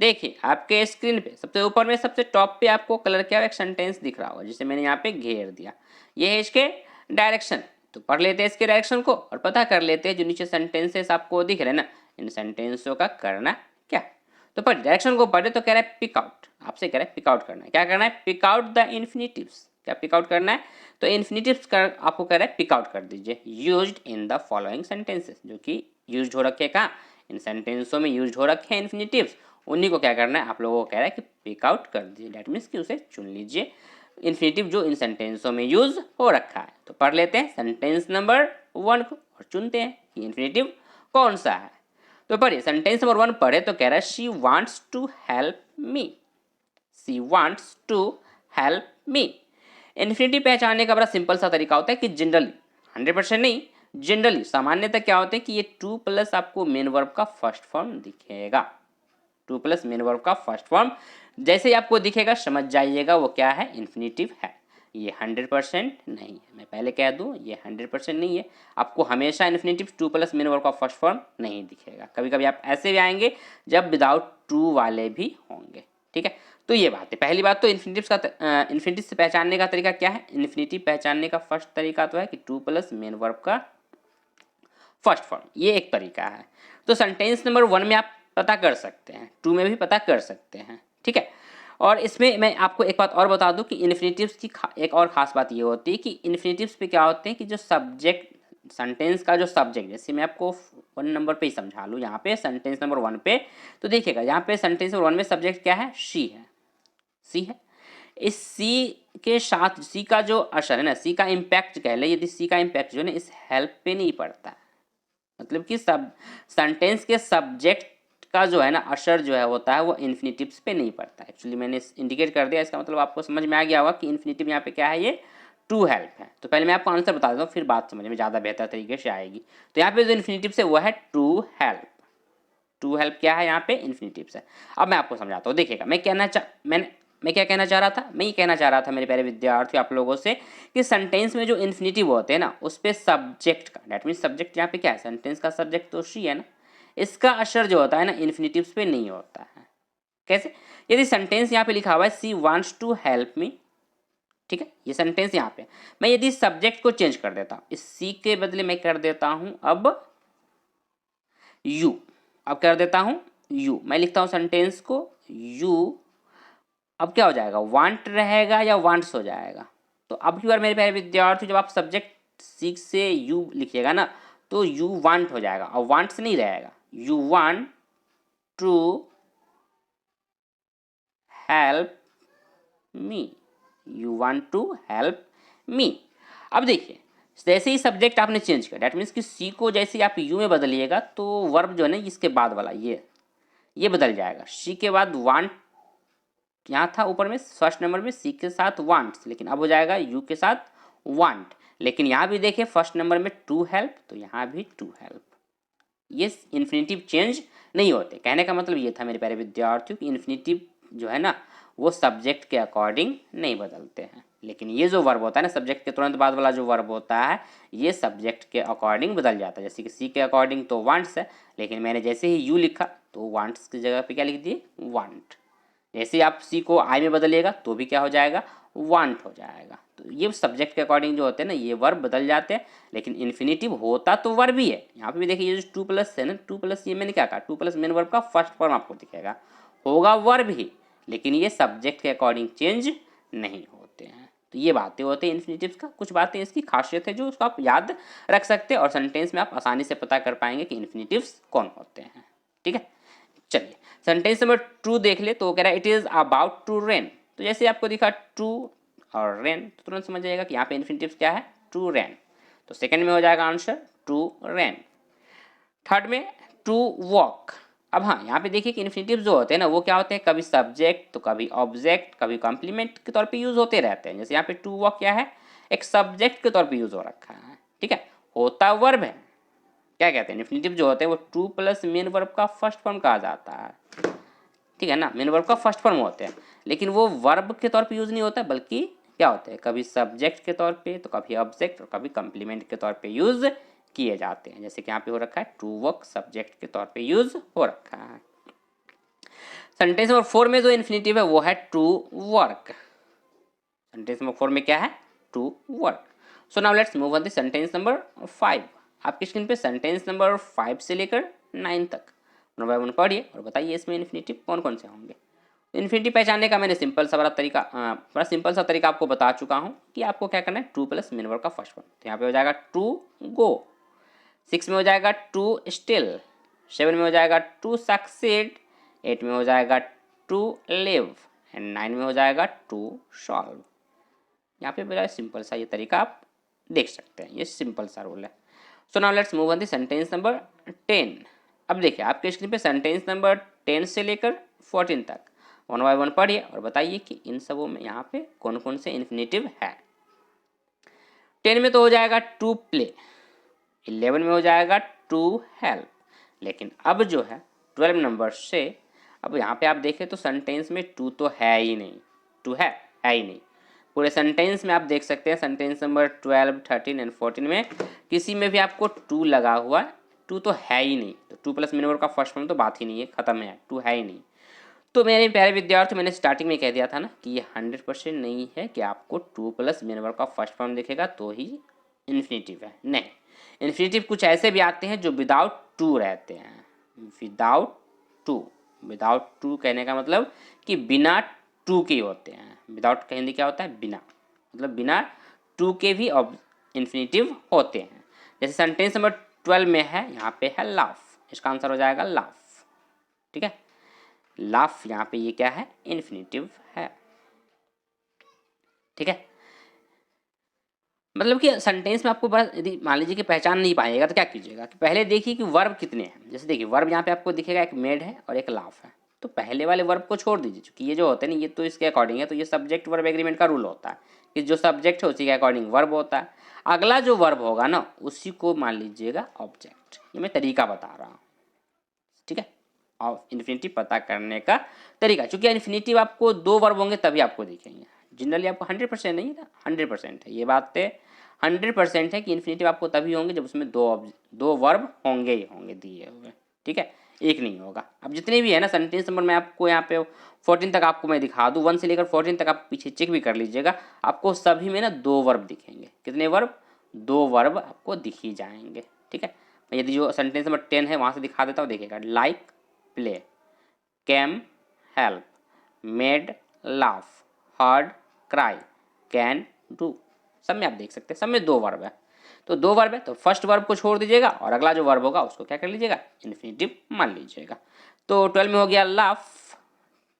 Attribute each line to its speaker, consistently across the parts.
Speaker 1: देखिए आपके स्क्रीन पे सबसे ऊपर में सबसे टॉप पे आपको कलर किया हुआ एक सेंटेंस दिख रहा होगा, जिसे मैंने यहाँ पे घेर दिया। ये है इसके डायरेक्शन। तो पढ़ लेते हैं इसके डायरेक्शन को और पता कर लेते हैं जो नीचे सेंटेंसेस आपको दिख रहे हैं ना, इन सेंटेंसों का करना क्या। तो पढ़ डायरेक्शन को पढ़े तो कह रहा है पिक आउट, आपसे कह रहा है पिक आउट करना है। क्या करना है? Pick out the infinitives. क्या पिक आउट करना है? तो इन्फिनिटिव्स कर आपको कह रहा है पिक आउट कर दीजिए used in the following sentences, जो कि यूज्ड हो रखे कहाँ, इन सेंटेंसों में यूज्ड हो रखे हैं इन्फिनिटिव्स, उन्हीं को क्या करना है आप लोगों को कह रहा है कि पिक आउट कर दीजिए। डेट मीन्स कि उसे चुन लीजिए इन्फिनिटिव जो इन सेंटेंसों में यूज हो रखा है। तो पढ़ लेते हैं सेंटेंस नंबर 1 को और चुनते हैं कि इन्फिनिटिव कौन सा है। तो पढ़िए सेंटेंस नंबर 1 पढ़े तो कह रहा है she wants to help me. She wants to help me. Infinitive पहचानने का बड़ा सिंपल सा तरीका होता है कि जनरली 100% नहीं, जनरली सामान्यतः क्या होता है कि ये टू प्लस आपको मेन वर्ब का फर्स्ट फॉर्म दिखेगा। टू प्लस मेन वर्ब का फर्स्ट फॉर्म जैसे ही आपको दिखेगा समझ जाइएगा वो क्या है, इन्फिनिटिव है। ये 100% नहीं है, मैं पहले कह दूं ये 100% नहीं है। आपको हमेशा infinitive two plus main verb का फर्स्ट फॉर्म नहीं दिखेगा, कभी कभी आप ऐसे भी आएंगे जब विदाउट टू वाले भी होंगे। ठीक है, तो ये बात है। पहली बात तो इन्फिनिटिव से पहचानने का तरीका क्या है, इन्फिनिटिव पहचानने का फर्स्ट तरीका तो है कि टू प्लस मेन वर्ब का फर्स्ट फॉर्म, ये एक तरीका है। तो सेंटेंस नंबर 1 में आप पता कर सकते हैं, 2 में भी पता कर सकते हैं। ठीक है, और इसमें मैं आपको एक बात और बता दूं कि इन्फिनिटिव्स की एक और ख़ास बात ये होती है कि इन्फिनिटिव्स पे क्या होते हैं कि जो सब्जेक्ट, सेंटेंस का जो सब्जेक्ट, जैसे मैं आपको 1 नंबर पे ही समझा लूँ, यहाँ पे सेंटेंस नंबर 1 पे तो देखिएगा यहाँ पे सेंटेंस नंबर 1 में सब्जेक्ट क्या है, शी है, सी है। इस सी के साथ सी का जो असर है ना, सी का इम्पैक्ट कह ले, यदि सी का इम्पैक्ट जो है ना इस हेल्प पे नहीं पड़ता है, मतलब कि सब सेंटेंस के सब्जेक्ट का जो है ना असर जो है होता है वो इन्फिनिटिव्स पे नहीं पड़ता। एक्चुअली मैंने इंडिकेट कर दिया, इसका मतलब आपको समझ में आ गया होगा कि इन्फिनिटिव यहाँ पे क्या है, ये टू हेल्प है। तो पहले मैं आपको आंसर बता देता हूँ, फिर बात समझ में ज़्यादा बेहतर तरीके से आएगी। तो यहाँ पे जो इन्फिनिटिव है वो है टू हेल्प। टू हेल्प क्या है यहाँ पे, इन्फिनिटिव है। अब मैं आपको समझाता हूँ, देखिएगा मैं क्या कहना चाह रहा था, मैं ये कहना चाह रहा था मेरे प्यारे विद्यार्थी आप लोगों से कि सेंटेंस में जो इन्फिनिटिव होते हैं ना उस पर सब्जेक्ट का, डेट मीन्स सब्जेक्ट यहाँ पे क्या है, सेंटेंस का सब्जेक्ट तो शी है ना, इसका असर जो होता है ना इन्फिनिटिव्स पे नहीं होता है। कैसे? यदि सेंटेंस यहाँ पे लिखा हुआ है she wants to help me, ठीक है, ये सेंटेंस यहाँ पे, मैं यदि सब्जेक्ट को चेंज कर देता हूँ, इस सी के बदले मैं कर देता हूँ अब यू, अब कर देता हूँ यू, मैं लिखता हूँ सेंटेंस को यू, अब क्या हो जाएगा, वांट रहेगा या वांट्स हो जाएगा। तो अब की बार मेरे प्यारे विद्यार्थी जब आप सब्जेक्ट सीख से यू लिखिएगा ना तो यू वांट हो जाएगा और वांट्स नहीं रहेगा, you want to help me, you want to help me. अब देखिए जैसे ही सब्जेक्ट आपने चेंज किया, डेट मीन्स कि सी को जैसे ही आप यू में बदलिएगा तो वर्ब जो है ना इसके बाद वाला ये बदल जाएगा। सी के बाद वांट यहाँ था ऊपर में फर्स्ट नंबर में सी के साथ वांट्स, लेकिन अब हो जाएगा यू के साथ वांट। लेकिन यहाँ भी देखिए फर्स्ट नंबर में टू हेल्प, तो यहाँ भी टू हेल्प। ये इन्फिनिटिव चेंज नहीं होते। कहने का मतलब ये था मेरे प्यारे विद्यार्थियों कि इन्फिनिटिव जो है ना वो सब्जेक्ट के अकॉर्डिंग नहीं बदलते हैं, लेकिन ये जो वर्ब होता है ना सब्जेक्ट के तुरंत बाद वाला जो वर्ब होता है ये सब्जेक्ट के अकॉर्डिंग बदल जाता है। जैसे कि सी के अकॉर्डिंग तो वांट्स है, लेकिन मैंने जैसे ही यू लिखा तो वांट्स की जगह पे क्या लिख दिए, वांट। जैसे आप सी को आई में बदलिएगा तो भी क्या हो जाएगा, वांट हो जाएगा। तो ये सब्जेक्ट के अकॉर्डिंग जो होते हैं ना ये वर्ब बदल जाते हैं, लेकिन इन्फिनिटिव होता तो वर्ब ही है। यहाँ पे भी देखिए ये जो टू प्लस है ना, टू प्लस ये मैंने क्या कहा, टू प्लस मेन वर्ब का फर्स्ट फॉर्म आपको दिखेगा, होगा वर्ब ही, लेकिन ये सब्जेक्ट के अकॉर्डिंग चेंज नहीं होते हैं। तो ये बातें होती हैं इन्फिनिटिव्स का, कुछ बातें इसकी खासियत है जो उसको आप याद रख सकते हैं और सेंटेंस में आप आसानी से पता कर पाएंगे कि इन्फिनिटिव्स कौन होते हैं। ठीक है, चलिए सेंटेंस नंबर 2 देख ले तो कह रहा है it is about to rain. तो जैसे आपको दिखा टू और रेन तो तुरंत समझ जाएगा कि यहाँ पे इन्फिनिटिव क्या है, टू रेन। तो सेकंड में हो जाएगा आंसर टू रेन। थर्ड में टू वॉक। अब हाँ यहाँ पे देखिए कि इन्फिनिटिव जो होते हैं ना वो क्या होते हैं, कभी सब्जेक्ट तो कभी ऑब्जेक्ट कभी कॉम्प्लीमेंट के तौर पे यूज होते रहते हैं। जैसे यहाँ पे टू वॉक क्या है, एक सब्जेक्ट के तौर पे यूज हो रखा है। ठीक है, होता वर्ब है। क्या कहते हैं, इन्फिनिटिव जो होते हैं वो टू प्लस मेन वर्ब का फर्स्ट फॉर्म कहा जाता है। ठीक है ना, मेन वर्ब का फर्स्ट फॉर्म होते हैं, लेकिन वो वर्ब के तौर पे यूज नहीं होता बल्कि क्या होते हैं, कभी सब्जेक्ट के तौर पे तो कभी ऑब्जेक्ट और कभी कॉम्प्लीमेंट के तौर पे यूज किए जाते हैं। जैसे कि यहाँ पे हो रखा है टू वर्क सब्जेक्ट के तौर पे यूज हो रखा है। सेंटेंस नंबर 4 में जो इन्फिनेटिव है वो है टू वर्क। सेंटेंस नंबर 4 में क्या है? To work. So now let's move on the sentence number 5। आपकी स्क्रीन पे सेंटेंस नंबर 5 से लेकर 9 तक वन बाय वन पढ़िए और बताइए इसमें इन्फिनेटिव कौन कौन से होंगे। इन्फिनिटी पहचानने का मैंने बड़ा सिंपल सा तरीका आपको बता चुका हूँ कि आपको क्या करना है, टू प्लस मेन वर्ब का फर्स्ट फॉर्म। तो यहाँ पे हो जाएगा टू गो, 6 में हो जाएगा टू स्टिल, 7 में हो जाएगा टू सक्सीड, 8 में हो जाएगा टू लिव एंड 9 में हो जाएगा टू सॉल्व। यहाँ पे बड़ा सिंपल सा ये तरीका आप देख सकते हैं, ये सिंपल सा रूल है। सो now let's move on the sentence number 10। अब देखिए आपके स्क्रीन पे सेंटेंस नंबर 10 से लेकर 14 तक वन बाय वन पढ़िए और बताइए कि इन सबों में यहाँ पे कौन कौन से इन्फिनेटिव है। 10 में तो हो जाएगा टू प्ले, 11 में हो जाएगा टू हेल्प, लेकिन अब जो है 12 नंबर से अब यहाँ पे आप देखें तो सेंटेंस में टू तो है ही नहीं, टू है ही नहीं। पूरे सेंटेंस में आप देख सकते हैं सेंटेंस नंबर 12, 13 एंड 14 में किसी में भी आपको टू लगा हुआ, टू तो है ही नहीं। तो टू प्लस मेन वर्ब का फर्स्ट फॉर्म तो बात ही नहीं है, खत्म है, टू है ही नहीं। तो मेरे प्यारे विद्यार्थी, मैंने स्टार्टिंग में कह दिया था ना कि ये 100% नहीं है कि आपको टू प्लस मेन वर्ब का फर्स्ट फॉर्म दिखेगा तो ही इन्फिनेटिव है। नहीं, इन्फिनेटिव कुछ ऐसे भी आते हैं जो विदाउट टू रहते हैं। विदाउट टू कहने का मतलब कि बिना टू के होते हैं। विदाउट का हिंदी क्या होता है? बिना, मतलब बिना टू के भी इन्फिनेटिव होते हैं। जैसे सेंटेंस नंबर 12 में है, यहाँ पे है लाफ, इसका आंसर हो जाएगा लाफ। ठीक है, लाफ यहाँ पे ये क्या है? इन्फिनेटिव है। ठीक है, मतलब कि सेंटेंस में आपको बस यदि मान लीजिए कि पहचान नहीं पाएगा तो क्या कीजिएगा कि पहले देखिए कि वर्ब कितने हैं। जैसे देखिए वर्ब यहाँ पे आपको दिखेगा एक मेड है और एक लाफ है, तो पहले वाले वर्ब को छोड़ दीजिए क्योंकि ये जो होते हैं ना ये तो इसके अकॉर्डिंग है, तो ये सब्जेक्ट वर्ब एग्रीमेंट का रूल होता है कि जो सब्जेक्ट है उसी के अकॉर्डिंग वर्ब होता है। अगला जो वर्ब होगा ना उसी को मान लीजिएगा ऑब्जेक्ट। ये मैं तरीका बता रहा हूँ। ठीक है, और इन्फिनिटिव पता करने का तरीका, क्योंकि इन्फिनिटिव आपको दो वर्ब होंगे तभी आपको दिखेंगे। जनरली आपको 100% नहीं था, 100% है, ये बात 100% है कि इन्फिनिटिव आपको तभी होंगे जब उसमें दो वर्ब होंगे ही होंगे दिए हुए। ठीक है, एक नहीं होगा। अब जितने भी है ना सेंटेंस नंबर, मैं आपको यहाँ पे 14 तक आपको मैं दिखा दूँ, 1 से लेकर 14 तक आप पीछे चेक भी कर लीजिएगा, आपको सभी में ना दो वर्ब दिखेंगे। कितने वर्ब? दो वर्ब आपको दिख ही जाएंगे। ठीक है, यदि जो सेंटेंस नंबर 10 है वहाँ से दिखा देता हूँ, देखिएगा like play, came help, made laugh, heard cry, can do, सब में आप देख सकते हैं सब में दो वर्ब है। तो दो वर्ब है तो फर्स्ट वर्ब को छोड़ दीजिएगा और अगला जो वर्ब होगा उसको क्या कर लीजिएगा? इन्फिनिटिव मान लीजिएगा। तो 12 में हो गया लाफ,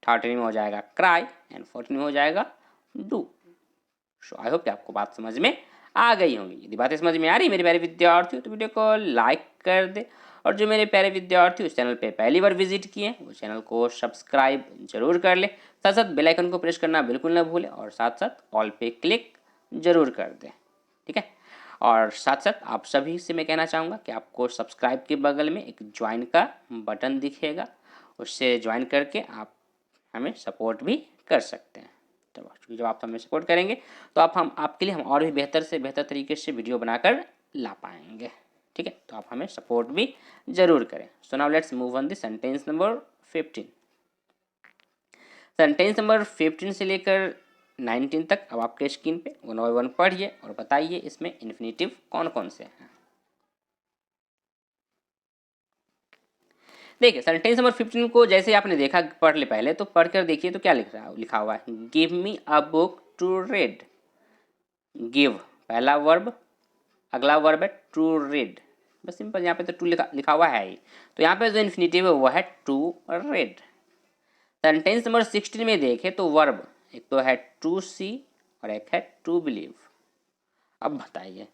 Speaker 1: 13 में हो जाएगा क्राई एंड 14 में हो जाएगा डू। सो आई होप कि आपको बात समझ में आ गई होंगी। यदि बातें समझ में आ रही मेरे प्यारे विद्यार्थियों तो वीडियो को लाइक कर दे, और जो मेरे प्यारे विद्यार्थी उस चैनल पे पहली बार विजिट किए वो चैनल को सब्सक्राइब जरूर कर ले, साथ साथ बेल आइकन को प्रेस करना बिल्कुल ना भूलें और साथ साथ ऑल पे क्लिक जरूर कर दें। ठीक है, और साथ साथ आप सभी से मैं कहना चाहूँगा कि आपको सब्सक्राइब के बगल में एक ज्वाइन का बटन दिखेगा, उससे ज्वाइन करके आप हमें सपोर्ट भी कर सकते हैं। तो जब आप हमें सपोर्ट करेंगे तो हम आपके लिए हम और भी बेहतर से बेहतर तरीके से वीडियो बनाकर ला पाएंगे। ठीक है, तो आप हमें सपोर्ट भी जरूर करें। सो now let's move on the sentence number 15। Sentence number 15 से लेकर 19 तक अब आपके स्क्रीन पे वन बाय वन पढ़िए और बताइए इसमें इन्फिनेटिव कौन कौन से हैं। देखिए सेंटेंस नंबर 15 को जैसे आपने देखा, पढ़ ले पहले, तो पढ़कर देखिए तो क्या लिखा हुआ है, give me a book to read. Give पहला वर्ब, अगला वर्ब है टू रीड, बस सिंपल। यहाँ पे तो टू लिखा हुआ है ही, तो यहाँ पे जो इन्फिनेटिव है वो है टू रीड। सेंटेंस नंबर 16 में देखें तो वर्ब एक तो है टू सी और एक है टू बिलीव। अब बताइए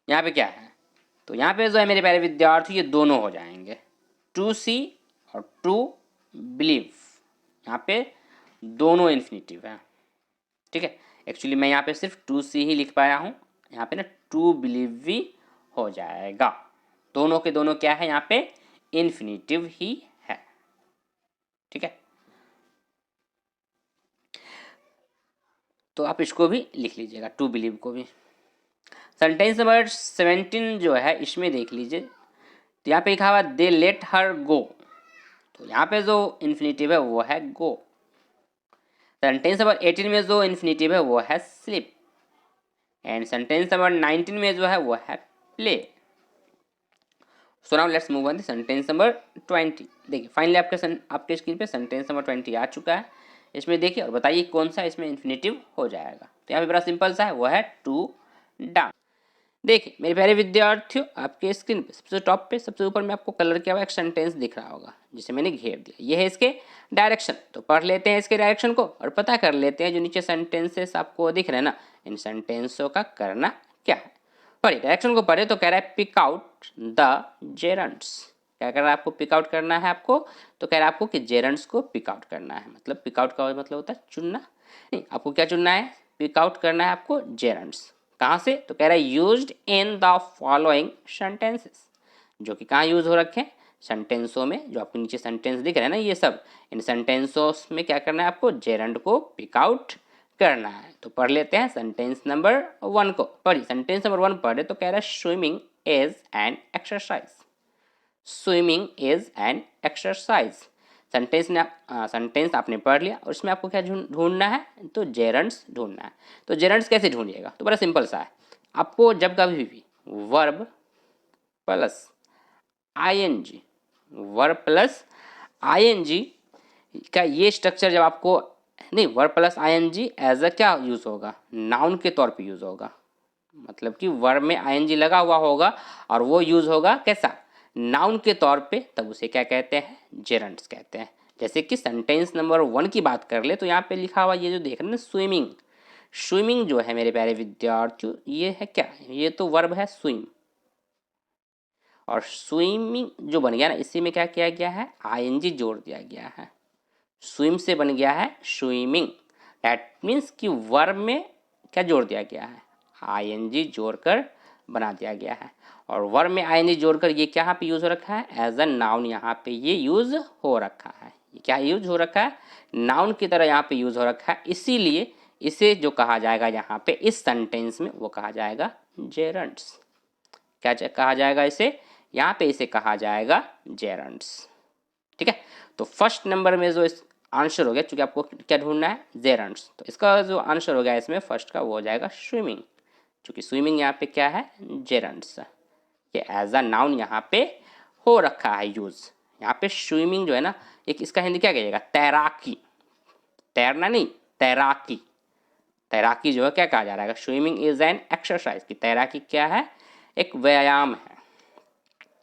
Speaker 1: यहाँ पे क्या है? तो यहाँ पे जो है मेरे प्यारे विद्यार्थी ये दोनों हो जाएंगे, टू सी और टू बिलीव। यहाँ पे दोनों इन्फिनेटिव है। ठीक है, एक्चुअली मैं यहाँ पे सिर्फ टू सी ही लिख पाया हूँ, यहाँ पे ना टू बिलीव भी हो जाएगा। दोनों के दोनों क्या है? यहाँ पे इन्फिनेटिव ही है। ठीक है, तो आप इसको भी लिख लीजिएगा, टू बिलीव को भी। सेंटेंस नंबर 17 जो है इसमें देख लीजिए, तो यहाँ पे लिखा हुआ दे लेट हर गो। तो यहाँ पे जो इन्फिनेटिव है वो है गो। सेंटेंस नंबर 18 में जो इन्फिनेटिव है वो है स्लीप। एंड सेंटेंस नंबर 19 में जो है वो है play. So now let's move on the sentence number 20। देखिए फाइनली आपके स्क्रीन पे सेंटेंस नंबर 20 आ चुका है। इसमें देखिए और बताइए कौन सा इसमें इन्फिनेटिव हो जाएगा। तो यहाँ पे बड़ा सिंपल सा है, वो है टू डांस। देखिए मेरे प्यारे विद्यार्थियों, आपके स्क्रीन पे सबसे टॉप पे सबसे ऊपर में आपको कलर किया हुआ एक सेंटेंस दिख रहा होगा जिसे मैंने घेर दिया। ये है इसके डायरेक्शन। तो पढ़ लेते हैं इसके डायरेक्शन को और पता कर लेते हैं जो नीचे सेंटेंसेस आपको दिख रहे हैं ना, इन सेंटेंसों का करना क्या है। पढ़िए डायरेक्शन को पढ़े तो कह रहा है पिक आउट द जेरंट्स। क्या कर रहा है आपको पिक आउट करना है आपको, तो कह रहा है आपको कि जेरंट्स को पिक आउट करना है। मतलब पिक आउट का मतलब होता है चुनना। नहीं, आपको क्या चुनना है, पिक आउट करना है आपको जेरंट्स। कहाँ से, तो कह रहा है used in the following sentences. जो कि कहाँ यूज हो रखे हैं, सेंटेंसों में। जो आपको नीचे सेंटेंस दिख रहे हैं ना ये सब, इन सेंटेंसों में क्या करना है आपको, जेरंड को पिक आउट करना है। तो पढ़ लेते हैं सेंटेंस नंबर 1 को। पढ़िए सेंटेंस नंबर 1 पढ़े तो कह रहा है swimming is an exercise. Swimming is an exercise. Sentence आपने पढ़ लिया और इसमें आपको क्या ढूंढना है, तो जेरंड्स ढूंढना है। तो जेरंड्स कैसे ढूंढिएगा, तो बड़ा सिंपल सा है। आपको जब कभी भी verb plus ING, verb plus ING का ये स्ट्रक्चर जब आपको, नहीं, verb plus ING as a क्या यूज होगा, नाउन के तौर पे यूज होगा। मतलब कि वर्ब में आईएनजी लगा हुआ होगा और वो यूज होगा कैसा, नाउन के तौर पे, तब उसे क्या कहते हैं, जेरंड्स कहते हैं। जैसे कि सेंटेंस नंबर 1 की बात कर ले तो यहाँ पे लिखा हुआ ये जो देख रहे हैं स्विमिंग। स्विमिंग जो है मेरे प्यारे विद्यार्थियों, ये है क्या, ये तो वर्ब है स्विम। और स्विमिंग जो बन गया ना, इसी में क्या किया गया है, आईएनजी जोड़ दिया गया है। स्विम से बन गया है स्विमिंग। दैट मीन्स कि वर्ब में क्या जोड़ दिया गया है, आईएनजी जोड़कर बना दिया गया है। और वर्ब में आईएनजी जोड़कर ये क्या यहाँ पे यूज हो रखा है, एज अ नाउन यहाँ पे ये यूज हो रखा है। ये क्या यूज हो रखा है, नाउन की तरह यहाँ पे यूज हो रखा है। इसीलिए इसे जो कहा जाएगा यहाँ पे इस सेंटेंस में, वो कहा जाएगा जेरंड्स। क्या कहा जाएगा इसे, यहाँ पे इसे कहा जाएगा जेरंड्स। ठीक है, तो फर्स्ट नंबर में जो आंसर हो गया, चूंकि आपको क्या ढूंढना है, जेरंड्स, तो इसका जो आंसर हो गया इसमें फर्स्ट का वो हो जाएगा स्विमिंग। चूंकि स्विमिंग यहाँ पे क्या है, जेरंड्स। ये एज अ नाउन यहाँ पे हो रखा है यूज। यहाँ पे स्विमिंग जो है ना, एक इसका हिंदी क्या कहिएगा, तैराकी। तैरना नहीं, तैराकी। तैराकी जो है क्या कहा जा रहा है, स्विमिंग इज एन एक्सरसाइज। की तैराकी क्या है, एक व्यायाम है।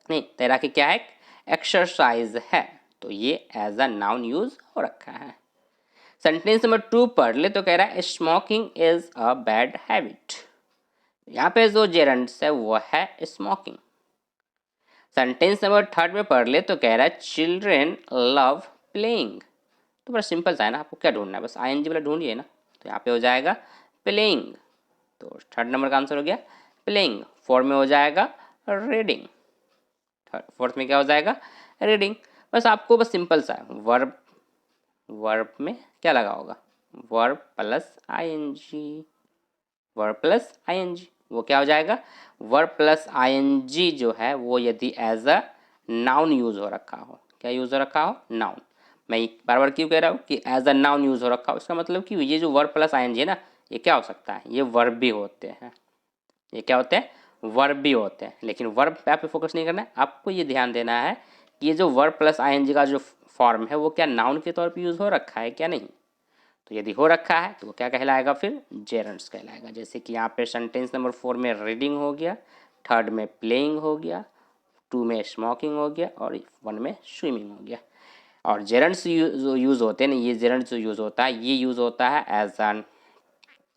Speaker 1: नहीं, तैराकी क्या है, एक्सरसाइज है। तो ये एज अ नाउन यूज हो रखा है। सेंटेंस नंबर 2 पढ़ ले तो कह रहा है smoking is a bad habit. यहाँ पे जो जेरंड्स है वो है स्मोकिंग। सेंटेंस नंबर 3 में पढ़ ले तो कह रहा है चिल्ड्रेन लव प्लेइंग। तो बड़ा सिंपल सा है ना, आपको क्या ढूंढना है, बस आईएनजी वाला ढूंढिए ना। तो यहाँ पे हो जाएगा प्लेइंग। तो 3rd नंबर का आंसर हो गया प्लेइंग। 4 में हो जाएगा रीडिंग। 4th में क्या हो जाएगा, रीडिंग। बस आपको बस सिंपल सा है, वर्ब, वर्ब में क्या लगा होगा, verb plus ING. Verb plus ING वो क्या हो जाएगा, वर्ब प्लस आईएनजी जो है वो यदि एज अ नाउन यूज हो रखा हो, क्या यूज हो रखा हो, नाउन। मैं बार बार क्यों कह रहा हूँ कि एज अ नाउन यूज हो रखा हो, इसका मतलब कि ये जो वर्ब प्लस आईएनजी है ना, ये क्या हो सकता है, ये वर्ब भी होते हैं। ये क्या होते हैं, वर्ब भी होते हैं। लेकिन वर्ब पे आप फोकस नहीं करना है, आपको ये ध्यान देना है कि ये जो वर्ब प्लस आईएनजी का जो फॉर्म है वो क्या नाउन के तौर पे यूज हो रखा है क्या नहीं। तो यदि हो रखा है तो वो क्या कहलाएगा, फिर जेरंड्स कहलाएगा। जैसे कि यहाँ पे सेंटेंस नंबर 4 में रीडिंग हो गया, 3rd में प्लेइंग हो गया, 2 में स्मोकिंग हो गया और 1 में स्विमिंग हो गया। और जेरंड्स जो यूज़ होते हैं ना, ये जेरंड्स जो यूज़ होता है, ये यूज़ होता है एज एन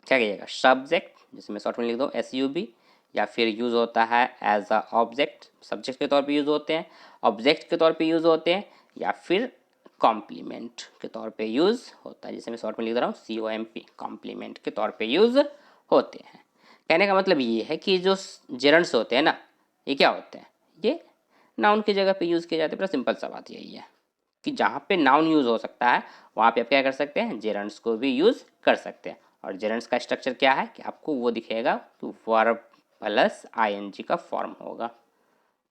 Speaker 1: क्या कहिएगा, सब्जेक्ट, जिसमें शॉर्ट में लिख दो SUB, या फिर यूज़ होता है एज अ ऑब्जेक्ट, सब्जेक्ट के तौर पे यूज़ होते हैं, ऑब्जेक्ट के तौर पे यूज़ होते हैं, या फिर कॉम्प्लीमेंट के तौर पे यूज़ होता है, जिसे मैं शॉर्ट में लिख रहा हूँ COMP, कॉम्प्लीमेंट के तौर पे यूज़ होते हैं। कहने का मतलब ये है कि जो जेरंड्स होते हैं ना, ये क्या होते हैं, ये नाउन की जगह पे यूज़ किए जाते हैं। बड़ा सिंपल सा बात यही है कि जहाँ पे नाउन यूज़ हो सकता है वहाँ पे आप क्या कर सकते हैं, जेरंड्स को भी यूज़ कर सकते हैं। और जेरंड्स का स्ट्रक्चर क्या है कि आपको वो दिखेगा कि वर्ब प्लस आईएनजी का फॉर्म होगा,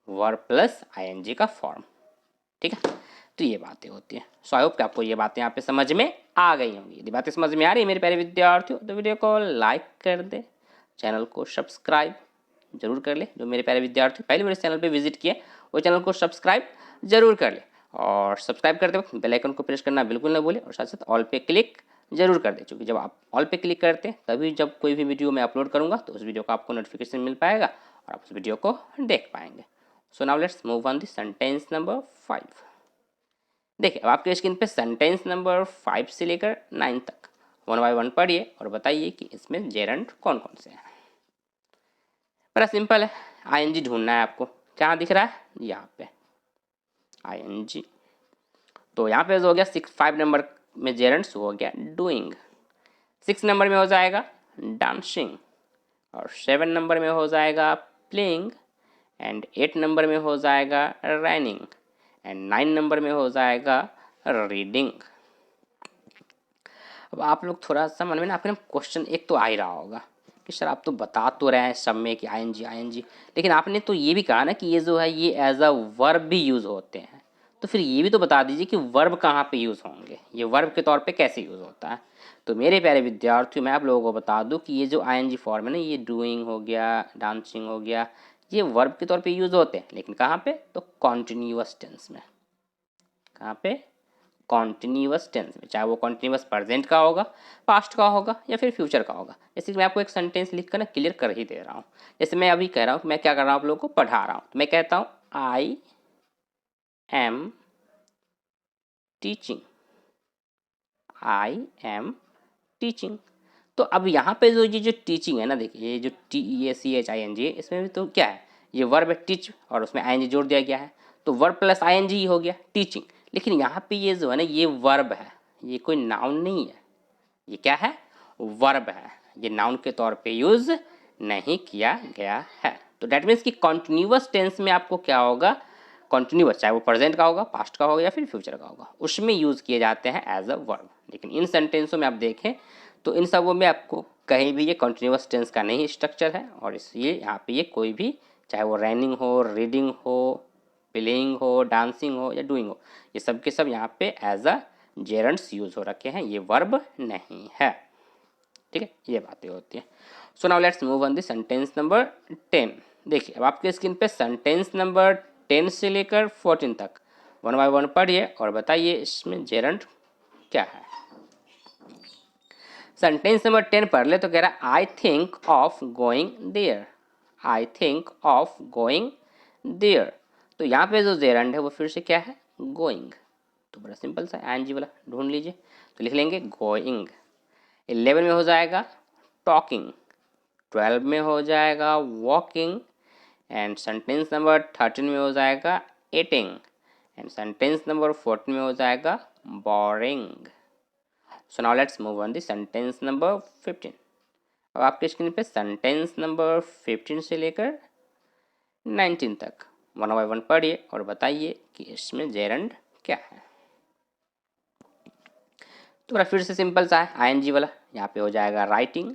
Speaker 1: वर्ब प्लस आईएनजी का फॉर्म। ठीक है, तो ये बातें होती हैं। सो आई होप कि आपको ये बातें यहाँ पे समझ में आ गई होंगी। यदि बातें समझ में आ रही है मेरे प्यारे विद्यार्थियों तो वीडियो को लाइक कर दे, चैनल को सब्सक्राइब जरूर कर ले। जो मेरे प्यारे विद्यार्थी पहले मेरे चैनल पे विजिट किए वो चैनल को सब्सक्राइब जरूर कर ले, और सब्सक्राइब करते वक्त बेल आइकन को प्रेस करना बिल्कुल ना भूलें, और साथ साथ ऑल पे क्लिक जरूर कर दें, क्योंकि जब आप ऑल पे क्लिक करते हैं तभी जब कोई भी वीडियो मैं अपलोड करूँगा तो उस वीडियो का आपको नोटिफिकेशन मिल पाएगा और आप उस वीडियो को देख पाएंगे। सो now let's move on the sentence number 5। देखिए अब आपके स्क्रीन पे सेंटेंस नंबर 5 से लेकर 9 तक वन बाय वन पढ़िए और बताइए कि इसमें जेरंड कौन कौन से हैं। बड़ा सिंपल है, आईएनजी ढूंढना है आपको। कहाँ दिख रहा है? यहाँ पे आईएनजी। तो यहाँ पे जो हो गया 5 नंबर में जेरंड्स हो गया डूइंग, 6 नंबर में हो जाएगा डांसिंग, और 7 नंबर में हो जाएगा प्लेइंग, एंड 8 नंबर में हो जाएगा रनिंग, एंड 9 नंबर में हो जाएगा रीडिंग। अब आप लोग थोड़ा सा मन में ना आपके ना क्वेश्चन एक तो आ ही रहा होगा कि सर आप तो बता तो रहे हैं सब में कि आईएनजी आईएनजी, लेकिन आपने तो ये भी कहा ना कि ये जो है ये एज अ वर्ब भी यूज़ होते हैं, तो फिर ये भी तो बता दीजिए कि वर्ब कहाँ पे यूज़ होंगे, ये वर्ब के तौर पे कैसे यूज़ होता है। तो मेरे प्यारे विद्यार्थियों मैं आप लोगों को बता दूं कि ये जो आईएनजी फॉर्म है ना, ये डूइंग हो गया, डांसिंग हो गया, ये वर्ब के तौर पे यूज़ होते हैं, लेकिन कहाँ पे? तो कॉन्टिन्यूअस टेंस में। कहाँ पे? कॉन्टिन्यूअस टेंस में, चाहे वो कॉन्टिन्यूअस प्रेजेंट का होगा, पास्ट का होगा, या फिर फ्यूचर का होगा। जैसे कि मैं आपको एक सेंटेंस लिख कर ना क्लियर कर ही दे रहा हूँ। जैसे मैं अभी कह रहा हूँ, मैं क्या कर रहा हूँ, आप लोगों को पढ़ा रहा हूँ, तो मैं कहता हूँ I am teaching, I am teaching. तो अब यहाँ पे जो ये जो टीचिंग है ना, देखिए ये जो TEACHING इसमें भी तो क्या है, ये वर्ब है टीच, और उसमें आईएनजी जोड़ दिया गया है, तो वर्ब प्लस आईएनजी ही हो गया टीचिंग। लेकिन यहाँ पे ये जो है ना ये वर्ब है, ये कोई नाउन नहीं है, ये क्या है? वर्ब है, ये नाउन के तौर पे यूज नहीं किया गया है। तो डेट मीन्स कि कॉन्टिन्यूअस टेंस में आपको क्या होगा, कॉन्टिन्यूअस चाहे वो प्रेजेंट का होगा, पास्ट का होगा, या फिर फ्यूचर का होगा, उसमें यूज़ किए जाते हैं एज अ वर्ब। लेकिन इन सेंटेंसों में आप देखें तो इन सबों में आपको कहीं भी ये कॉन्टिन्यूअस टेंस का नहीं स्ट्रक्चर है, और इसलिए यहाँ पे ये कोई भी, चाहे वो रनिंग हो, रीडिंग हो, प्लेइंग हो, डांसिंग हो, या डूइंग हो, ये सब के सब यहाँ पे एज अ जेरंड्स यूज हो रखे हैं, ये वर्ब नहीं है। ठीक है, ये बातें होती हैं। सो now let's move on the sentence number 10। देखिए अब आपके स्क्रीन पे सेंटेंस नंबर 10 से लेकर 14 तक वन बाय वन पढ़िए और बताइए इसमें जेरंड क्या है। सेंटेंस नंबर 10 पढ़ ले तो कह रहा है I think of going there, I think of going there. तो यहाँ पे जो जेरंड है वो फिर से क्या है? गोइंग। तो बड़ा सिंपल सा आईएनजी वाला ढूंढ लीजिए, तो लिख लेंगे गोइंग। 11 में हो जाएगा टॉकिंग, 12 में हो जाएगा वॉकिंग, एंड सेंटेंस नंबर 13 में हो जाएगा ईटिंग, एंड सेंटेंस नंबर 14 में हो जाएगा boring. So now let's move on the sentence number 15। अब आपके स्क्रीन पे सेंटेंस नंबर 15 से लेकर 19 तक वन बाय वन पढ़िए और बताइए कि इसमें जेरंड क्या है। तो बड़ा फिर से सिंपल सा है आईएनजी वाला, यहाँ पे हो जाएगा राइटिंग।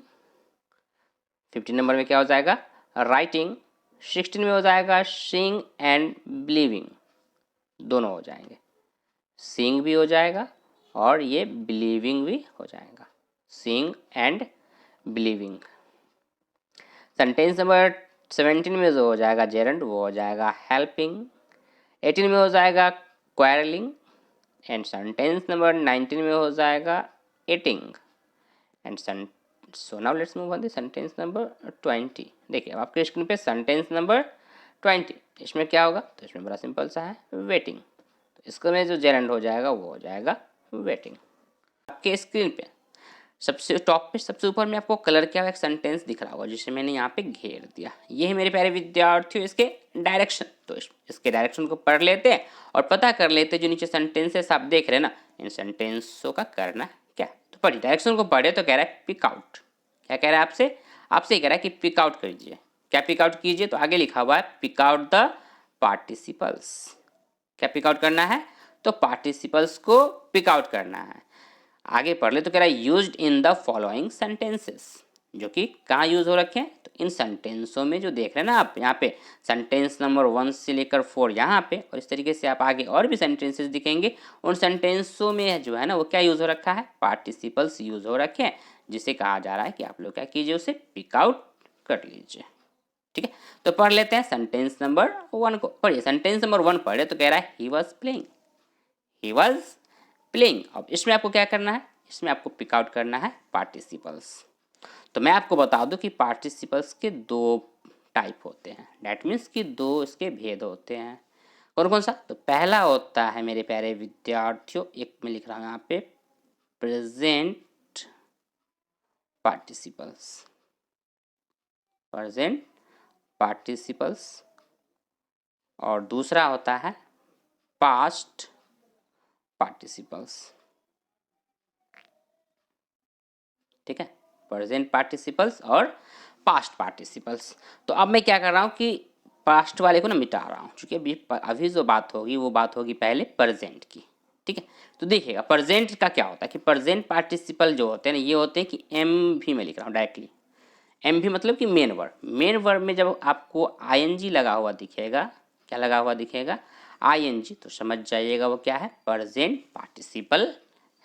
Speaker 1: 15 नंबर में क्या हो जाएगा? राइटिंग। 16 में हो जाएगा सीइंग एंड बिलीविंग, दोनों हो जाएंगे, सीइंग भी हो जाएगा और ये बिलीविंग भी हो जाएगा, seeing and believing. Sentence number 17 में जो हो जाएगा जेरंड वो हो जाएगा हेल्पिंग। 18 में हो जाएगा क्वारलिंग, एंड सेंटेंस नंबर 19 में हो जाएगा eating, and so now let's move on the sentence number 20। देखिए अब आपके स्क्रीन पे सेंटेंस नंबर 20, इसमें क्या होगा? तो इसमें बड़ा सिंपल सा है वेटिंग, तो इसको में जो जेरंड हो जाएगा वो हो जाएगा वेटिंग। आपके स्क्रीन पे सबसे टॉप पे सबसे ऊपर में आपको कलर क्या एक सेंटेंस दिख रहा होगा जिसे मैंने यहाँ पे घेर दिया, ये है मेरे प्यारे विद्यार्थियों इसके डायरेक्शन। तो इसके डायरेक्शन को पढ़ लेते हैं और पता कर लेते हैं जो नीचे सेंटेंसेस आप देख रहे हैं ना, इन सेंटेंसों का करना क्या। तो पढ़िए, डायरेक्शन को पढ़े तो कह रहा है पिक आउट। क्या कह रहा है आपसे? आपसे ही कह रहा है कि पिक आउट कीजिए। क्या पिक आउट कीजिए? तो आगे लिखा हुआ है पिक आउट द पार्टिसिपल्स। क्या पिक आउट करना है? तो पार्टिसिपल्स को पिक आउट करना है। आगे पढ़ ले तो कह रहा है used in the following sentences. जो कि कहाँ यूज़ हो रखे हैं, तो इन सेंटेंसों में जो देख रहे हैं ना आप यहाँ पे सेंटेंस नंबर 1 से लेकर 4 यहाँ पे, और इस तरीके से आप आगे और भी सेंटेंसेस दिखेंगे, उन सेंटेंसों में जो है ना वो क्या यूज़ हो रखा है, पार्टिसिपल्स यूज़ हो रखे हैं, जिसे कहा जा रहा है कि आप लोग क्या कीजिए, उसे पिक आउट कर लीजिए। ठीक है, तो पढ़ लेते हैं सेंटेंस नंबर 1 को। पढ़िए, सेंटेंस नंबर 1 पढ़े तो कह रहा है he was playing, he was playing. अब इसमें आपको क्या करना है, इसमें आपको पिक आउट करना है पार्टिसिपल्स। तो मैं आपको बता दूं कि पार्टिसिपल्स के दो टाइप होते हैं, डैट मीन्स कि दो इसके भेद होते हैं। कौन कौन सा, तो पहला होता है मेरे प्यारे विद्यार्थियों, एक में लिख रहा हूँ यहाँ पे, प्रेजेंट पार्टिसिपल्स, प्रेजेंट पार्टिसिपल्स, और दूसरा होता है पास्ट पार्टिसिपल्स। ठीक है, प्रेजेंट पार्टिसिपल्स और पास्ट पार्टिसिपल्स। तो अब मैं क्या कर रहा हूँ कि पास्ट वाले को ना मिटा रहा हूँ, क्योंकि अभी जो बात होगी वो बात होगी पहले प्रेजेंट की। ठीक है, तो देखिएगा प्रेजेंट का क्या होता है कि प्रेजेंट पार्टिसिपल जो होते हैं ना, ये होते हैं कि एम भी मैं लिख रहा हूँ डायरेक्टली, एम भी मतलब कि मेन वर्ब। मेन वर्ब में जब आपको आईएनजी लगा हुआ दिखेगा, क्या लगा हुआ दिखेगा, आईएनजी, तो समझ जाइएगा वो क्या है, प्रेजेंट पार्टिसिपल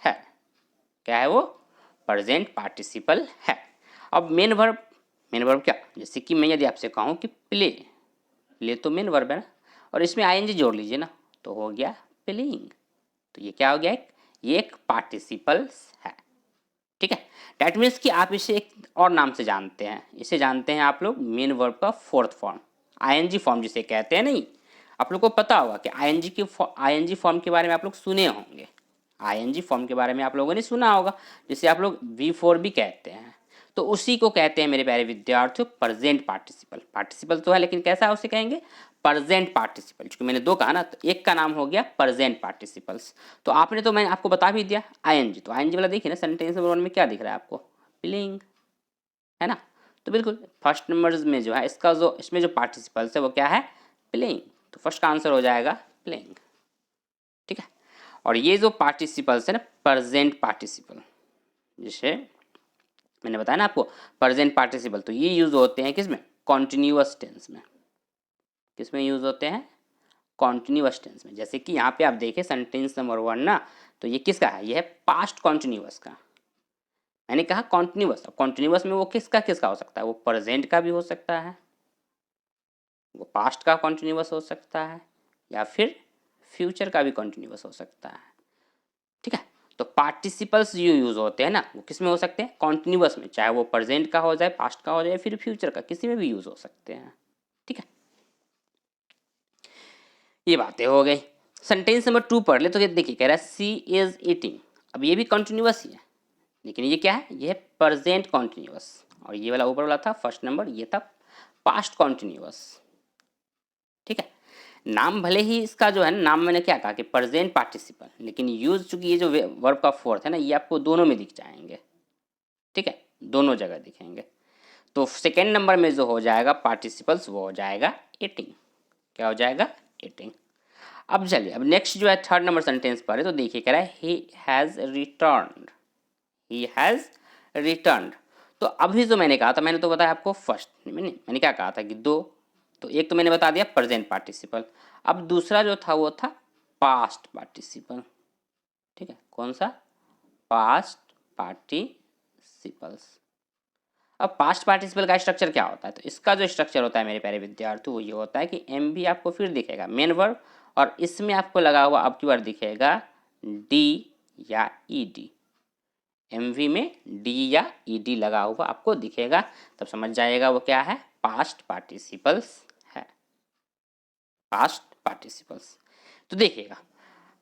Speaker 1: है। क्या है वो, प्रेजेंट पार्टिसिपल है। अब मेन वर्ब क्या, जैसे कि मैं यदि आपसे कहूँ कि प्ले, प्ले तो मेन वर्ब है ना, और इसमें आईएनजी जोड़ लीजिए ना, तो हो गया प्लेइंग। तो ये क्या हो गया, ये एक पार्टिसिपल्स है। ठीक है, डैट मीन्स कि आप इसे एक और नाम से जानते हैं, इसे जानते हैं आप लोग मेन वर्ब का फोर्थ फॉर्म, आईएनजी फॉर्म जिसे कहते हैं। नहीं, आप लोग को पता होगा कि आईएनजी फॉर्म के बारे में आप लोग सुने होंगे, आईएनजी फॉर्म के बारे में आप लोगों ने सुना होगा, जिसे आप लोग V4 भी कहते हैं। तो उसी को कहते हैं मेरे प्यारे विद्यार्थियों प्रेजेंट पार्टिसिपल। पार्टिसिपल तो है लेकिन कैसा उसे कहेंगे, प्रेजेंट पार्टिसिपल। क्योंकि मैंने दो कहा ना, तो एक का नाम हो गया प्रेजेंट पार्टिसिपल्स। तो आपने तो मैंने आपको बता भी दिया आईएनजी, तो आईएनजी वाला देखिए ना सेंटेंस नंबर 1 में क्या दिख रहा है आपको, प्लेइंग, है ना। तो बिल्कुल फर्स्ट नंबर में जो है इसका जो इसमें जो पार्टिसिपल्स है वो क्या है, प्लेइंग। तो फर्स्ट का आंसर हो जाएगा प्लेइंग। ठीक है, और ये जो पार्टिसिपल्स है ना, प्रेजेंट पार्टिसिपल, जैसे मैंने बताया ना आपको प्रेजेंट पार्टिसिपल, तो ये यूज होते हैं किसमें, कॉन्टिन्यूअस टेंस में। किसमें यूज होते हैं, कॉन्टिन्यूअस टेंस में। जैसे कि यहाँ पे आप देखें सेंटेंस नंबर 1 ना, तो ये किसका है, ये है पास्ट कॉन्टिन्यूअस का। मैंने कहा कॉन्टिन्यूअस, अब कॉन्टिन्यूअस में वो किसका किसका हो सकता है, वो प्रेजेंट का भी हो सकता है, वो पास्ट का कॉन्टिन्यूअस हो सकता है, या फिर फ्यूचर का भी कॉन्टिन्यूअस हो सकता है। ठीक है, तो पार्टिसिपल्स जो यूज होते हैं ना, वो किस में हो सकते हैं, कॉन्टिन्यूअस में, चाहे वो प्रेजेंट का हो जाए, पास्ट का हो जाए, फिर फ्यूचर का, किसी में भी यूज हो सकते हैं। ठीक है, ये बातें हो गई। सेंटेंस नंबर 2 पढ़ ले, तो ये देखिए कह रहा है सी इज ईटिंग। अब ये भी कॉन्टिन्यूअस ही है, लेकिन ये क्या है, ये है प्रेजेंट कॉन्टिन्यूअस, और ये वाला ऊपर वाला था फर्स्ट नंबर, ये था पास्ट कॉन्टिन्यूअस। ठीक है, नाम भले ही इसका जो है ना, नाम मैंने क्या कहा कि प्रेजेंट पार्टिसिपल, लेकिन यूज चूंकि ये जो वर्ब का फोर्थ है ना, ये आपको दोनों में दिख जाएंगे। ठीक है, दोनों जगह दिखेंगे। तो सेकेंड नंबर में जो हो जाएगा पार्टिसिपल्स, वो हो जाएगा ईटिंग। क्या हो जाएगा, ईटिंग। अब चलिए, अब नेक्स्ट जो है थर्ड नंबर सेंटेंस पर है, तो देखिए कह रहा है he has returned, he has returned. तो अभी जो मैंने कहा था, मैंने तो बताया आपको फर्स्ट, मैंने क्या कहा था कि दो, तो एक तो मैंने बता दिया प्रेजेंट पार्टिसिपल, अब दूसरा जो था वो था पास्ट पार्टिसिपल। ठीक है, कौन सा, पास्ट पार्टिसिपल्स। अब पास्ट पार्टिसिपल का स्ट्रक्चर क्या होता है, तो इसका जो स्ट्रक्चर होता है मेरे प्यारे विद्यार्थी, वो ये होता है कि एम भी आपको फिर दिखेगा मेन वर्ब, और इसमें आपको लगा हुआ अब की बार दिखेगा डी या ई डी। एम वी में डी या ई डी लगा हुआ आपको दिखेगा, तब समझ जाएगा वो क्या है, पास्ट पार्टिसिपल्स है, पास्ट पार्टिसिपल्स। तो देखिएगा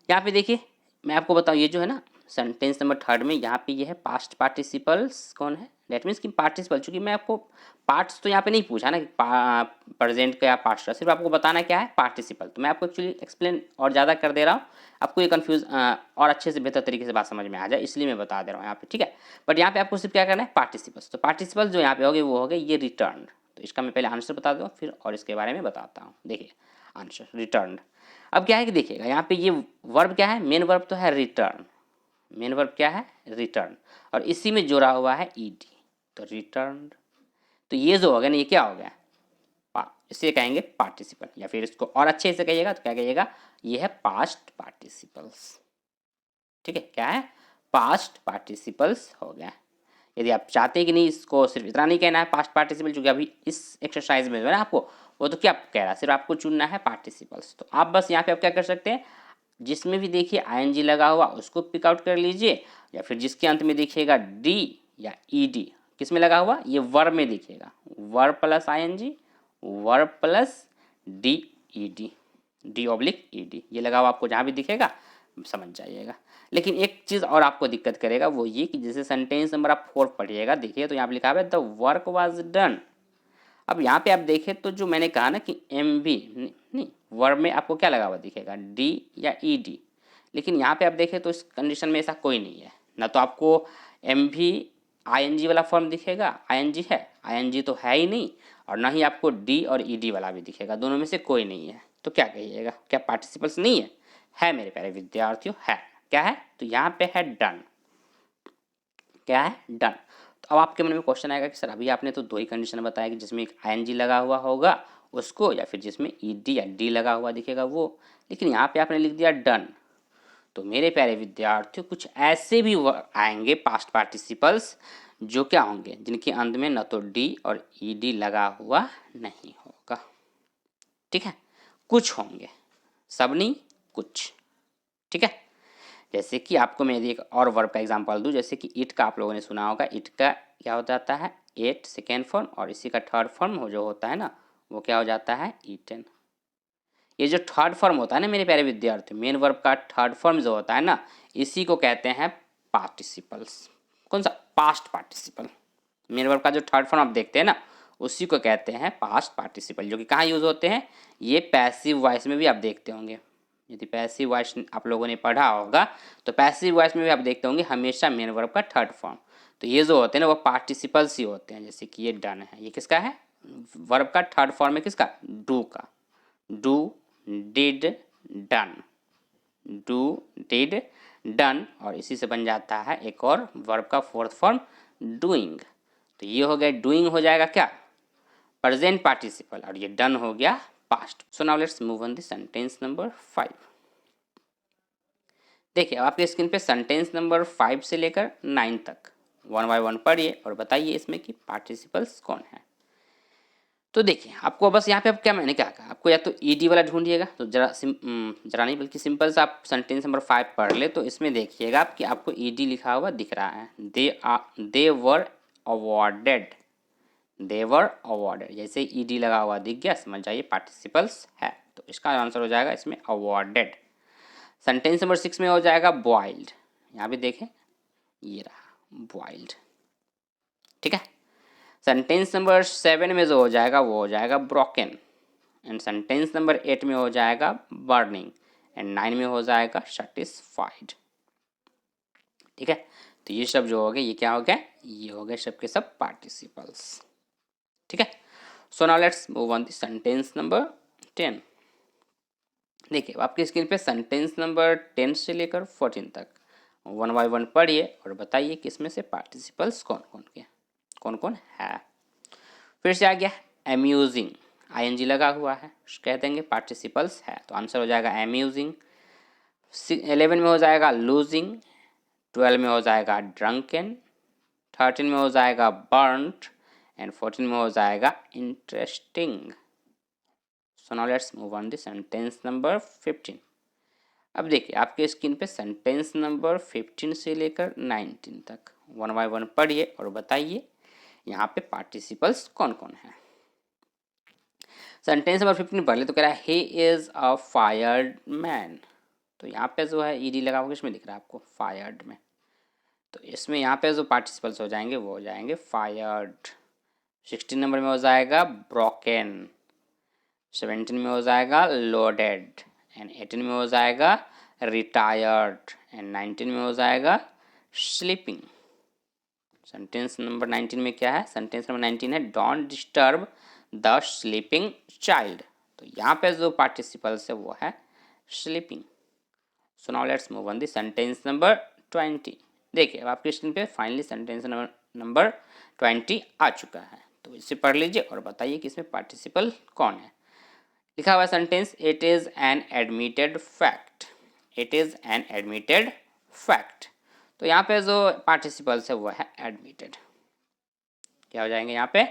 Speaker 1: यहाँ पे देखिए, मैं आपको बताऊँ ये जो है ना सेंटेंस नंबर थर्ड में, यहाँ पे ये है पास्ट पार्टिसिपल्स कौन है, डेट मीन्स कि पार्टिसिपल, चूंकि मैं आपको पार्ट्स तो यहाँ पे नहीं पूछा ना कि प्रेजेंट का या पास्ट का, सिर्फ आपको बताना क्या है पार्टिसिपल। तो मैं आपको एक्चुअली एक्सप्लेन और ज़्यादा कर दे रहा हूँ, आपको ये कन्फ्यूज और अच्छे से बेहतर तरीके से बात समझ में आ जाए, इसलिए मैं बता दे रहा हूँ यहाँ पे। ठीक है, बट यहाँ पे आपको सिर्फ क्या करना है, पार्टिसिपल्स। तो पार्टिसिपल जो यहाँ पे हो गए वो हो गए ये रिटर्न। तो इसका मैं पहले आंसर बता दूँ, फिर और इसके बारे में बताता हूँ। देखिए आंसर रिटर्न। अब क्या है कि देखिएगा यहाँ पे ये वर्ब क्या है, मेन वर्ब तो है रिटर्न, मेन वर्ब क्या है, रिटर्न, और इसी में जोड़ा हुआ है ईडी। तो रिटर्न्ड। तो ये जो हो गया ना, ये क्या हो गया, इसे कहेंगे पार्टिसिपल, या फिर इसको और अच्छे से कहिएगा तो क्या कहिएगा, ये है पास्ट पार्टिसिपल्स। ठीक है, क्या है, पास्ट पार्टिसिपल्स हो गया। यदि आप चाहते हैं कि नहीं इसको सिर्फ इतना नहीं कहना है पास्ट पार्टिसिपल, जो कि अभी इस एक्सरसाइज में जो है ना आपको, वो तो क्या कह रहा है, सिर्फ आपको चुनना है पार्टिसिपल्स। तो आप बस यहाँ पे आप क्या कर सकते हैं, जिसमें भी देखिए आईएनजी लगा हुआ उसको पिक आउट कर लीजिए, या फिर जिसके अंत में देखिएगा डी या ईडी, किस में लगा हुआ, ये वर्ब में दिखेगा, verb plus ING, verb plus D ED, D oblique ED, ये लगा हुआ आपको जहाँ भी दिखेगा समझ जाइएगा। लेकिन एक चीज़ और आपको दिक्कत करेगा, वो ये कि जैसे सेंटेंस नंबर आप 4 पढ़िएगा, देखिए तो यहाँ पे लिखा हुआ है द वर्क वाज डन। अब यहाँ पे आप देखें तो जो मैंने कहा ना कि एम बी नहीं, वर्ब में आपको क्या लगा हुआ दिखेगा, डी या ई डी, लेकिन यहाँ पे आप देखें तो इस कंडीशन में ऐसा कोई नहीं है, ना तो आपको एम भी आईएनजी वाला फॉर्म दिखेगा, आईएनजी है, आईएनजी तो है ही नहीं, और ना ही आपको डी और ई डी वाला भी दिखेगा, दोनों में से कोई नहीं है। तो क्या कहिएगा, क्या पार्टिसिपल्स नहीं है, है मेरे प्यारे विद्यार्थियों, है। क्या है, तो यहाँ पे है डन, क्या है, डन। तो अब आपके मन में क्वेश्चन आएगा कि सर अभी आपने तो दो ही कंडीशन बताया कि जिसमें एक आईएनजी लगा हुआ होगा उसको, या फिर जिसमें ईडी या डी लगा हुआ दिखेगा वो, लेकिन यहाँ पे आपने लिख दिया डन। तो मेरे प्यारे विद्यार्थियों कुछ ऐसे भी आएंगे पास्ट पार्टिसिपल्स जो क्या होंगे, जिनके अंत में न तो डी और ईडी लगा हुआ नहीं होगा। ठीक है, कुछ होंगे, सब नहीं, कुछ। ठीक है, जैसे कि आपको मैं एक और वर्ब का एग्जांपल दूं, जैसे कि इट का आप लोगों ने सुना होगा, इट का क्या हो जाता है, एट सेकेंड फॉर्म, और इसी का थर्ड फॉर्म हो जो होता है ना, वो क्या हो जाता है, ईटन। ये जो थर्ड फॉर्म होता है ना मेरे प्यारे विद्यार्थी, मेन वर्ब का थर्ड फॉर्म जो होता है ना, इसी को कहते हैं पार्टिसिपल्स। कौन सा, पास्ट पार्टिसिपल। मेन वर्ब का जो थर्ड फॉर्म आप देखते हैं ना, उसी को कहते हैं पास्ट पार्टिसिपल, जो कि कहाँ यूज होते हैं, ये पैसिव वॉइस में भी आप देखते होंगे। यदि पैसिव वॉइस आप लोगों ने पढ़ा होगा तो पैसिव वॉइस में भी आप देखते होंगे हमेशा मेन वर्ब का थर्ड फॉर्म। तो ये जो होते हैं ना वो पार्टिसिपल्स ही होते हैं। जैसे कि ये डन है, ये किसका है, वर्ब का थर्ड फॉर्म है, किसका, डू का, do, did, done, do, did, done, और इसी से बन जाता है एक और वर्ब का फोर्थ फॉर्म डूइंग। तो ये हो गया डूइंग, हो जाएगा क्या, प्रेजेंट पार्टिसिपल, और ये डन हो गया past. So now let's move on the sentence number 5। देखिए अब आपके स्क्रीन पे सेंटेंस नंबर 5 से लेकर 9 तक वन बाय वन पढ़िए और बताइए इसमें कि पार्टिसिपल्स कौन है। तो देखिए आपको बस यहाँ पे अब क्या मैंने क्या कहा, आपको या तो ईडी वाला ढूंढिएगा, तो जरा नहीं बल्कि सिंपल से आप सेंटेंस नंबर 5 पढ़ ले, तो इसमें देखिएगा आप कि आपको ईडी लिखा हुआ दिख रहा है, they were awarded, they were awarded, जैसे ईडी लगा हुआ दिख गया समझ जाइए पार्टिसिपल्स है। तो इसका आंसर हो जाएगा इसमें अवॉर्डेड। सेंटेंस नंबर 6 में हो जाएगा बॉइल्ड, यहाँ पे देखें ये रहा बॉइल्ड। ठीक है, सेंटेंस नंबर 7 में जो हो जाएगा वो हो जाएगा ब्रोकन, एंड सेंटेंस नंबर 8 में हो जाएगा बर्निंग, एंड 9 में हो जाएगा सेटिस्फाइड। ठीक है, तो ये सब जो हो गए ये क्या हो गया, ये हो गए सब के सब पार्टिसिपल्स। ठीक है, सो now let's move on the sentence number 10। देखिए आपकी स्क्रीन पे सेंटेंस नंबर 10 से लेकर 14 तक वन बाय वन पढ़िए और बताइए कि इसमें से पार्टिसिपल्स कौन कौन है। फिर से आ गया अम्यूजिंग, आईएनजी लगा हुआ है, कह देंगे पार्टिसिपल्स है, तो आंसर हो जाएगा अम्यूजिंग। 11 में हो जाएगा लूजिंग, 12 में हो जाएगा ड्रंकन, 13 में हो जाएगा बर्न्ड, एंड 14 में हो जाएगा interesting. So now let's move on the sentence number 15। अब देखिए आपके स्क्रीन पे सेंटेंस नंबर 15 से लेकर 19 तक वन बाय वन पढ़िए और बताइए यहाँ पे पार्टिसिपल्स कौन कौन है। सेंटेंस नंबर 15 पढ़ ले, तो कह रहा है he is a fired man, तो यहाँ पे जो है ईडी लगा हुआ इसमें दिख रहा है आपको फायर्ड में, तो इसमें यहाँ पे जो पार्टिसिपल्स हो जाएंगे वो हो जाएंगे फायर्ड। 16 नंबर में हो जाएगा ब्रोकन, 17 में हो जाएगा लोडेड, एंड 18 में हो जाएगा रिटायर्ड, एंड 19 में हो जाएगा स्लीपिंग। सेंटेंस नंबर 19 में क्या है, सेंटेंस नंबर 19 है don't disturb the sleeping child, तो यहाँ पे जो पार्टिसिपल्स है वो है sleeping. So now let's move on the sentence number 20। देखिए अब आपके स्क्रीन पे फाइनली सेंटेंस नंबर नंबर 20 आ चुका है। तो इसे पढ़ लीजिए और बताइए कि इसमें पार्टिसिपल कौन है। लिखा हुआ sentence, it is an admitted fact. It is an admitted fact. तो यहाँ पे जो पार्टिसिपल्स है वो है एडमिटेड। क्या हो जाएंगे यहाँ पे?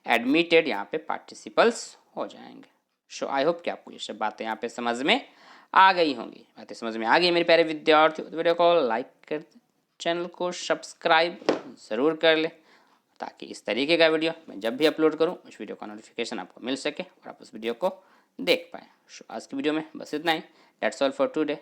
Speaker 1: एडमिटेड, यहाँ पे पार्टिसिपल्स हो जाएंगे। सो आई होप कि आपको ये सब बातें यहाँ पे समझ में आ गई होंगी। बातें समझ में आ गई मेरे प्यारे विद्यार्थियों, तो वीडियो को लाइक कर, चैनल को सब्सक्राइब ज़रूर कर ले, ताकि इस तरीके का वीडियो मैं जब भी अपलोड करूं उस वीडियो का नोटिफिकेशन आपको मिल सके और आप उस वीडियो को देख पाएँ। आज की वीडियो में बस इतना ही। That's all for today.